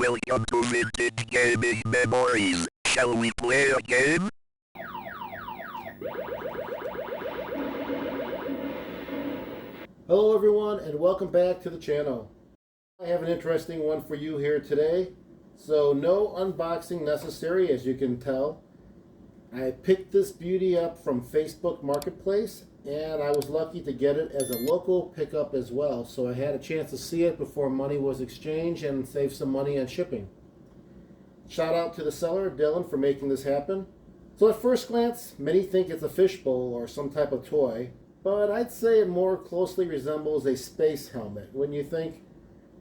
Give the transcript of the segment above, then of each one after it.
Welcome to Vintage Gaming Memories. Shall we play a game? Hello everyone and welcome back to the channel. I have an interesting one for you here today. So no unboxing necessary, as you can tell. I picked this beauty up from Facebook Marketplace and I was lucky to get it as a local pickup as well. So I had a chance to see it before money was exchanged and save some money on shipping. Shout out to the seller, Dylan, for making this happen. So at first glance, many think it's a fishbowl or some type of toy, but I'd say it more closely resembles a space helmet when you think,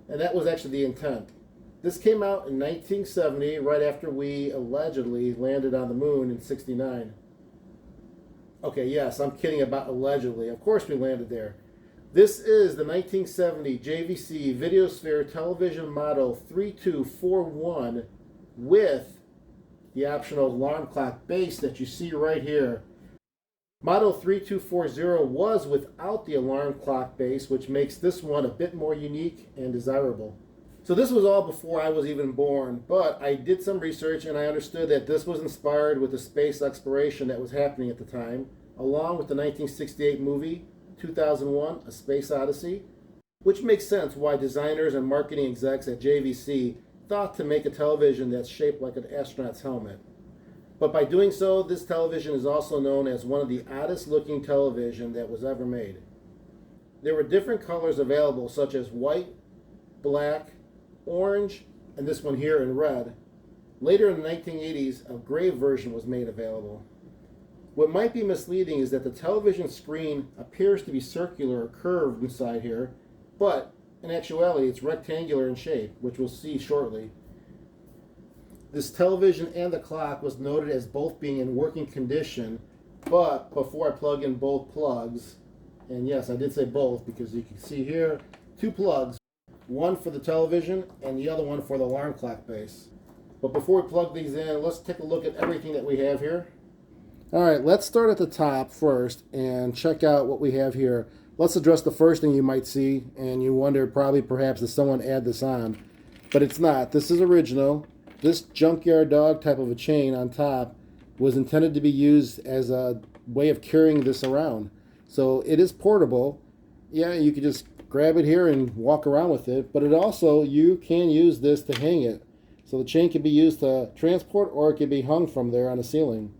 and that was actually the intent. This came out in 1970, right after we allegedly landed on the moon in '69. Okay, yes, I'm kidding about allegedly. Of course we landed there. This is the 1970 JVC VideoSphere television model 3241 with the optional alarm clock base that you see right here. Model 3240 was without the alarm clock base, which makes this one a bit more unique and desirable. So this was all before I was even born, but I did some research and I understood that this was inspired with the space exploration that was happening at the time, along with the 1968 movie 2001: A Space Odyssey, which makes sense why designers and marketing execs at JVC thought to make a television that's shaped like an astronaut's helmet. But by doing so, this television is also known as one of the oddest looking television that was ever made. There were different colors available, such as white, black, orange, and this one here in red. Later in the 1980s, a gray version was made available. What might be misleading is that the television screen appears to be circular or curved inside here, but in actuality it's rectangular in shape, which we'll see shortly. This television and the clock was noted as both being in working condition, but before I plug in both plugs, and yes, I did say both because you can see here two plugs, one for the television and the other one for the alarm clock base. But before we plug these in, let's take a look at everything that we have here. Alright, let's start at the top first and check out what we have here. Let's address the first thing you might see, and you wonder perhaps did someone add this on, but it's not. This is original. This junkyard dog type of a chain on top was intended to be used as a way of carrying this around. So it is portable. Yeah, you could just grab it here and walk around with it, but it also, you can use this to hang it. So the chain can be used to transport or it can be hung from there on the ceiling.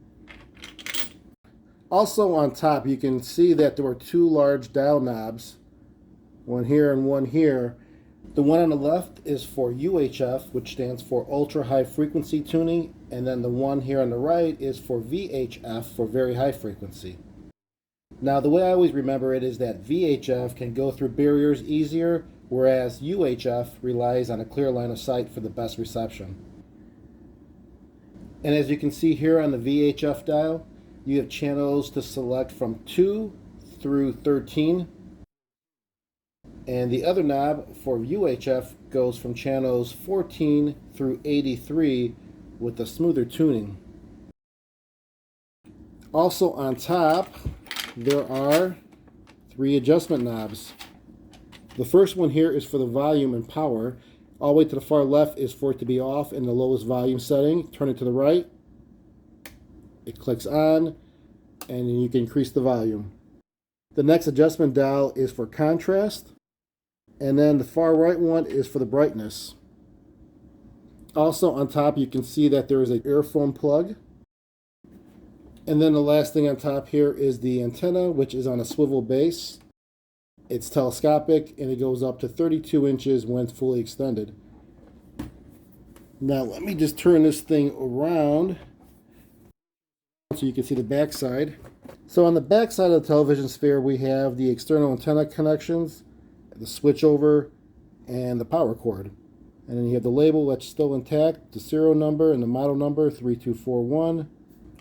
Also on top, you can see that there were two large dial knobs, one here and one here. The one on the left is for UHF, which stands for ultra high frequency tuning, and then the one here on the right is for VHF, for very high frequency. Now the way I always remember it is that VHF can go through barriers easier, whereas UHF relies on a clear line of sight for the best reception. And as you can see here on the VHF dial, you have channels to select from 2 through 13. And the other knob for UHF goes from channels 14 through 83 with a smoother tuning. Also on top, there are 3 adjustment knobs. The first one here is for the volume and power. All the way to the far left is for it to be off in the lowest volume setting. Turn it to the right. It clicks on, and you can increase the volume. The next adjustment dial is for contrast, and then the far right one is for the brightness. Also on top, you can see that there is an earphone plug. And then the last thing on top here is the antenna, which is on a swivel base. It's telescopic, and it goes up to 32 inches when fully extended. Now let me just turn this thing around so you can see the back side. So on the back side of the television sphere, we have the external antenna connections, the switchover, and the power cord. And then you have the label that's still intact, the serial number and the model number 3241.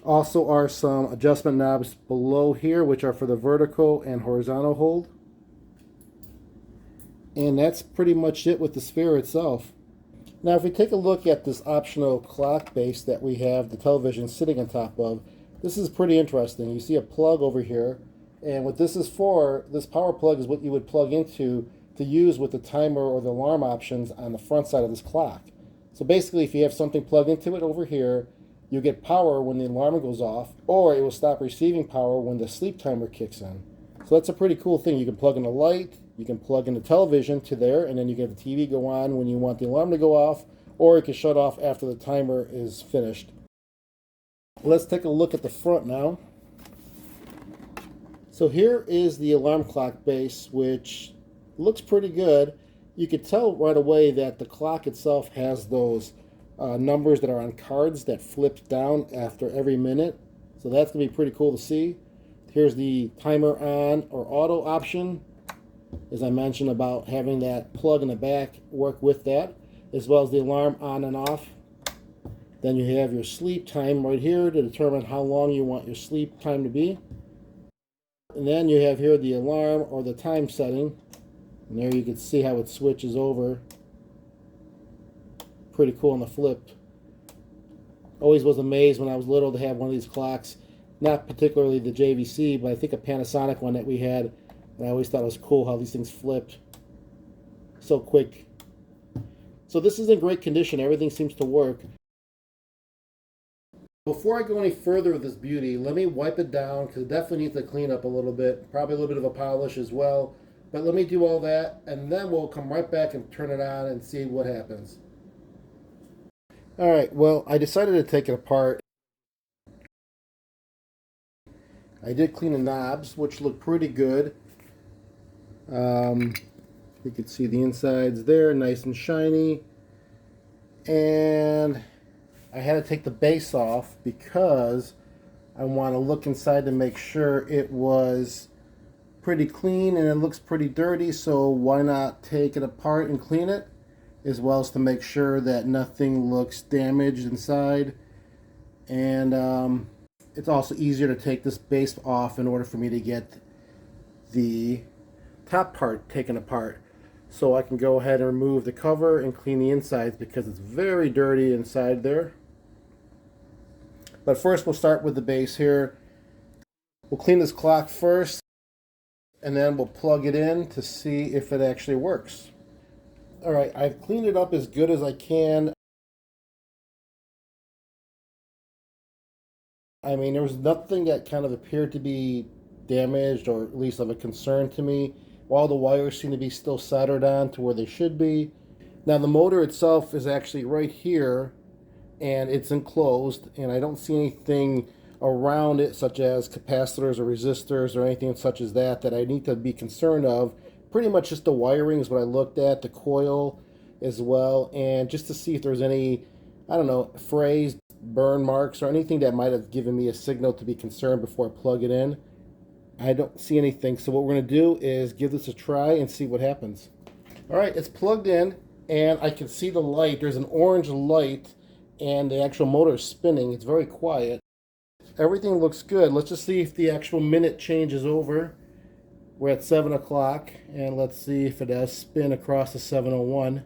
Also are some adjustment knobs below here, which are for the vertical and horizontal hold. And that's pretty much it with the sphere itself. Now if we take a look at this optional clock base that we have the television sitting on top of, this is pretty interesting. You see a plug over here, and what this is for, this power plug is what you would plug into to use with the timer or the alarm options on the front side of this clock. So So basically, if you have something plugged into it over here, you get power when the alarm goes off, or it will stop receiving power when the sleep timer kicks in. So that's a pretty cool thing. You can plug in a light, you can plug in the television to there, and then you get the TV go on when you want the alarm to go off, or it can shut off after the timer is finished. Let's take a look at the front now. So here is the alarm clock base, which looks pretty good. You could tell right away that the clock itself has those numbers that are on cards that flip down after every minute. So that's going to be pretty cool to see. Here's the timer on or auto option, as I mentioned about having that plug in the back work with that, as well as the alarm on and off. Then you have your sleep time right here to determine how long you want your sleep time to be. And then you have here the alarm or the time setting. And there you can see how it switches over. Pretty cool on the flip. Always was amazed when I was little to have one of these clocks. Not particularly the JVC, but I think a Panasonic one that we had. And I always thought it was cool how these things flipped so quick. So this is in great condition. Everything seems to work. Before I go any further with this beauty, let me wipe it down because it definitely needs to clean up a little bit. Probably a little bit of a polish as well. But let me do all that, and then we'll come right back and turn it on and see what happens. Alright, well, I decided to take it apart. I did clean the knobs, which look pretty good. You can see the insides there, nice and shiny. And I had to take the base off because I want to look inside to make sure it was pretty clean, and it looks pretty dirty, so why not take it apart and clean it, as well as to make sure that nothing looks damaged inside. And it's also easier to take this base off in order for me to get the top part taken apart, so I can go ahead and remove the cover and clean the insides because it's very dirty inside there. But first we'll start with the base here. We'll clean this clock first, and then we'll plug it in to see if it actually works. Alright, I've cleaned it up as good as I can. I mean, there was nothing that kind of appeared to be damaged or at least of a concern to me. All the wires seem to be still soldered on to where they should be. Now the motor itself is actually right here, and it's enclosed, and I don't see anything around it such as capacitors or resistors or anything such as that I need to be concerned of. Pretty much just the wiring is what I looked at, the coil as well, and just to see if there's any, I don't know, frays, burn marks, or anything that might have given me a signal to be concerned before I plug it in. I don't see anything, so what we're going to do is give this a try and see what happens. Alright, it's plugged in, and I can see the light. There's an orange light, and the actual motor is spinning. It's very quiet. Everything looks good. Let's just see if the actual minute changes over. We're at 7 o'clock, and let's see if it does spin across to 7:01.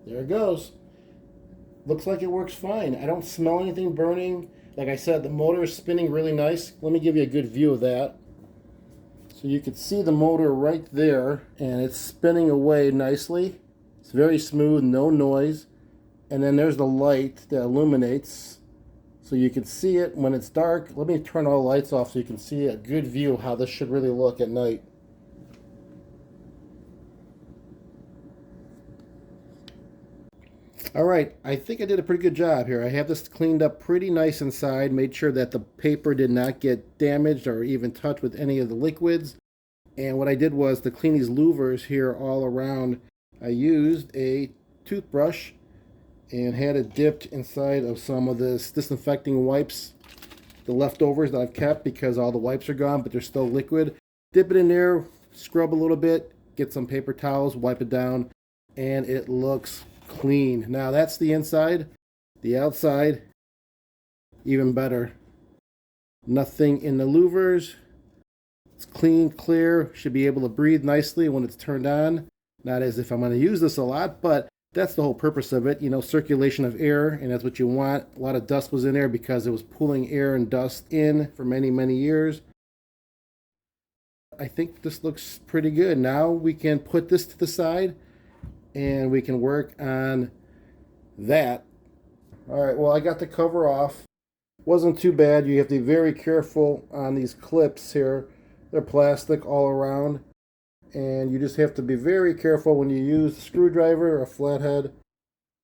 There it goes. Looks like it works fine. I don't smell anything burning. Like I said, the motor is spinning really nice. Let me give you a good view of that. So you can see the motor right there, and it's spinning away nicely. It's very smooth, no noise. And then there's the light that illuminates, so you can see it when it's dark. Let me turn all the lights off so you can see a good view of how this should really look at night. Alright, I think I did a pretty good job here. I have this cleaned up pretty nice inside, made sure that the paper did not get damaged or even touched with any of the liquids. And what I did was to clean these louvers here all around, I used a toothbrush and had it dipped inside of some of this disinfecting wipes, the leftovers that I've kept because all the wipes are gone, but they're still liquid. Dip it in there, scrub a little bit, get some paper towels, wipe it down, and it looks clean. Now that's the inside. The outside, even better. Nothing in the louvers. It's clean, clear, should be able to breathe nicely when it's turned on. Not as if I'm going to use this a lot, but that's the whole purpose of it, you know, circulation of air, and that's what you want. A lot of dust was in there because it was pulling air and dust in for many, many years. I think this looks pretty good. Now we can put this to the side and we can work on that. All right, well, I got the cover off. Wasn't too bad. You have to be very careful on these clips here. They're plastic all around. And you just have to be very careful when you use a screwdriver or a flathead,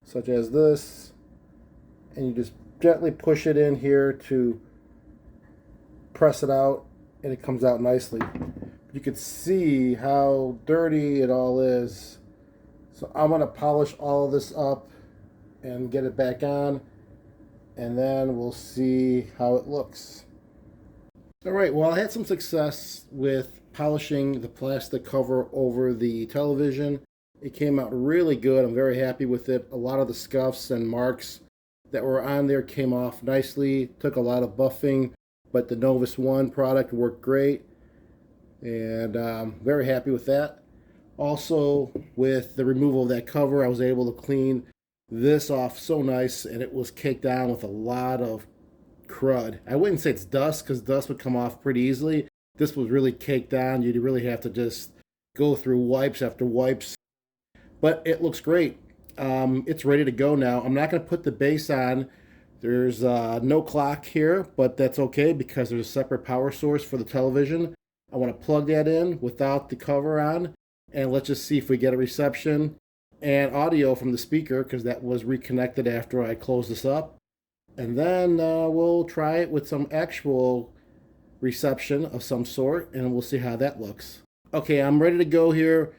such as this. And you just gently push it in here to press it out, and it comes out nicely. You can see how dirty it all is. So I'm going to polish all of this up and get it back on, and then we'll see how it looks. All right, well, I had some success with polishing the plastic cover over the television. It came out really good. I'm very happy with it. A lot of the scuffs and marks that were on there came off nicely. Took a lot of buffing, but the Novus One product worked great, and very happy with that. Also, with the removal of that cover, I was able to clean this off so nice, and it was caked down with a lot of crud. I wouldn't say it's dust, because dust would come off pretty easily. This was really caked down. You'd really have to just go through wipes after wipes, but it looks great. It's ready to go now. I'm not going to put the base on. There's no clock here, but that's okay because there's a separate power source for the television. I want to plug that in without the cover on, and let's just see if we get a reception and audio from the speaker, because that was reconnected after I closed this up. And then we'll try it with some actual reception of some sort, and we'll see how that looks. Okay, I'm ready to go here.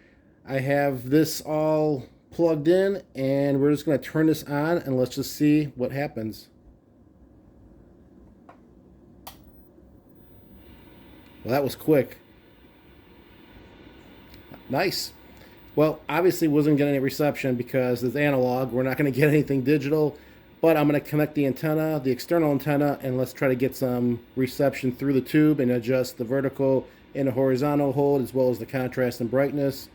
I have this all plugged in, and we're just going to turn this on, and let's just see what happens. Well, that was quick. Nice. Well, obviously wasn't getting any reception because it's analog. We're not going to get anything digital, but I'm going to connect the antenna, the external antenna, and let's try to get some reception through the tube and adjust the vertical and the horizontal hold, as well as the contrast and brightness.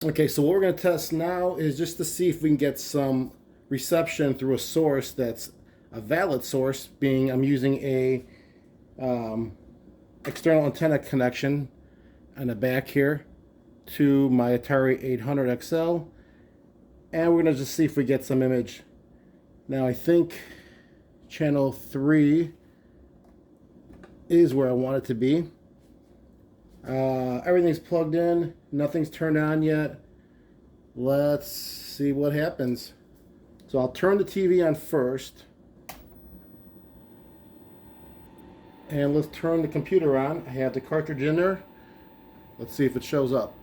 Okay, so what we're going to test now is just to see if we can get some reception through a source that's a valid source, being I'm using a external antenna connection on the back here to my Atari 800 XL, and we're going to just see if we get some image. Now I think channel 3 is where I want it to be. Everything's plugged in, nothing's turned on yet. Let's see what happens. So I'll turn the TV on first, and let's turn the computer on. I have the cartridge in there. Let's see if it shows up.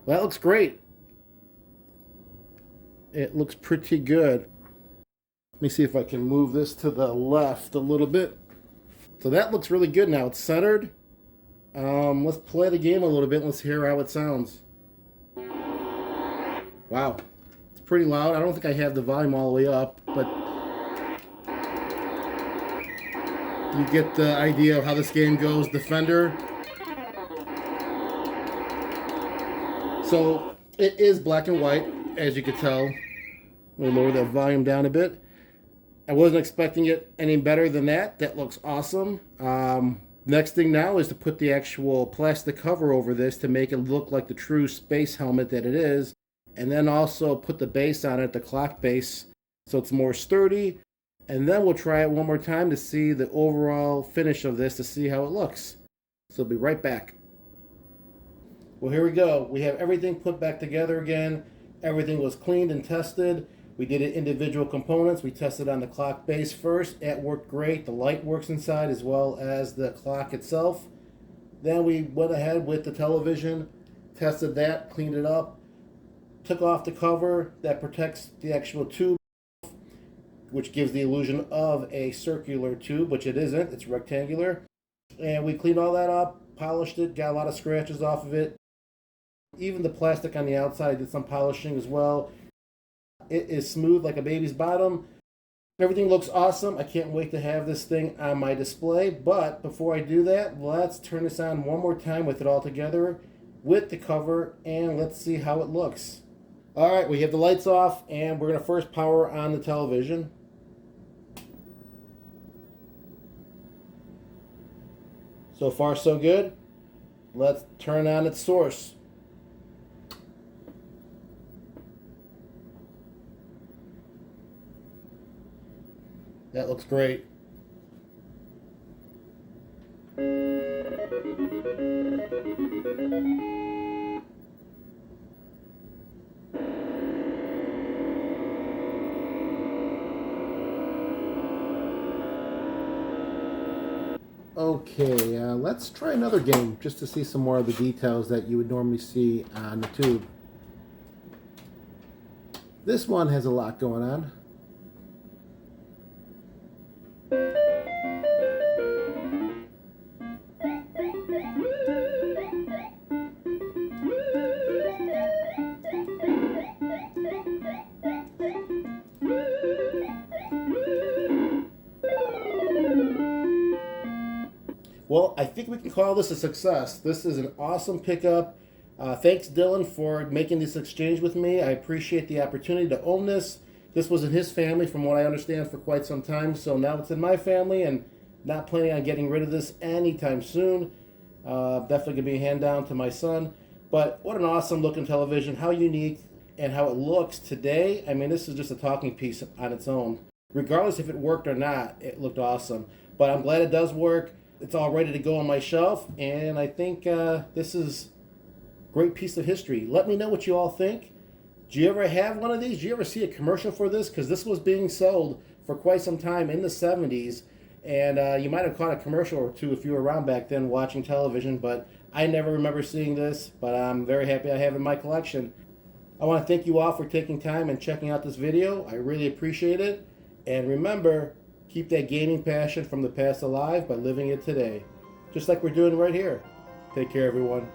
Well, that looks great. It looks pretty good. Let me see if I can move this to the left a little bit. So that looks really good now. It's centered. Let's play the game a little bit and let's hear how it sounds. Wow. It's pretty loud. I don't think I have the volume all the way up, but you get the idea of how this game goes. Defender. So it is black and white, as you can tell. Let me lower that volume down a bit. I wasn't expecting it any better than that. That looks awesome. Next thing now is to put the actual plastic cover over this to make it look like the true space helmet that it is. And then also put the base on it, the clock base, so it's more sturdy. And then we'll try it one more time to see the overall finish of this, to see how it looks. So I'll be right back. Well, here we go. We have everything put back together again. Everything was cleaned and tested. We did it individual components. We tested on the clock base first. It worked great. The light works inside as well as the clock itself. Then we went ahead with the television, tested that, cleaned it up, took off the cover that protects the actual tube, which gives the illusion of a circular tube, which it isn't. It's rectangular. And we cleaned all that up, polished it, got a lot of scratches off of it. Even the plastic on the outside, I did some polishing as well. It is smooth like a baby's bottom. Everything looks awesome. I can't wait to have this thing on my display. But before I do that, let's turn this on one more time with it all together, with the cover, and let's see how it looks. All right, we have the lights off, and we're going to first power on the television. So far, so good. Let's turn on its source. That looks great. Okay, let's try another game just to see some more of the details that you would normally see on the tube. This one has a lot going on. Well, I think we can call this a success. This is an awesome pickup. Thanks, Dylan, for making this exchange with me. I appreciate the opportunity to own this. This was in his family, from what I understand, for quite some time. So now it's in my family, and not planning on getting rid of this anytime soon. Definitely going to be a hand down to my son. But what an awesome looking television. How unique and how it looks today. I mean, this is just a talking piece on its own. Regardless if it worked or not, it looked awesome. But I'm glad it does work. It's all ready to go on my shelf, and I think this is a great piece of history. Let me know what you all think. Do you ever have one of these? Do you ever see a commercial for this? Because this was being sold for quite some time in the 70s, and you might have caught a commercial or two if you were around back then watching television, but I never remember seeing this, but I'm very happy I have it in my collection. I want to thank you all for taking time and checking out this video. I really appreciate it, and remember, keep that gaming passion from the past alive by living it today, just like we're doing right here. Take care, everyone.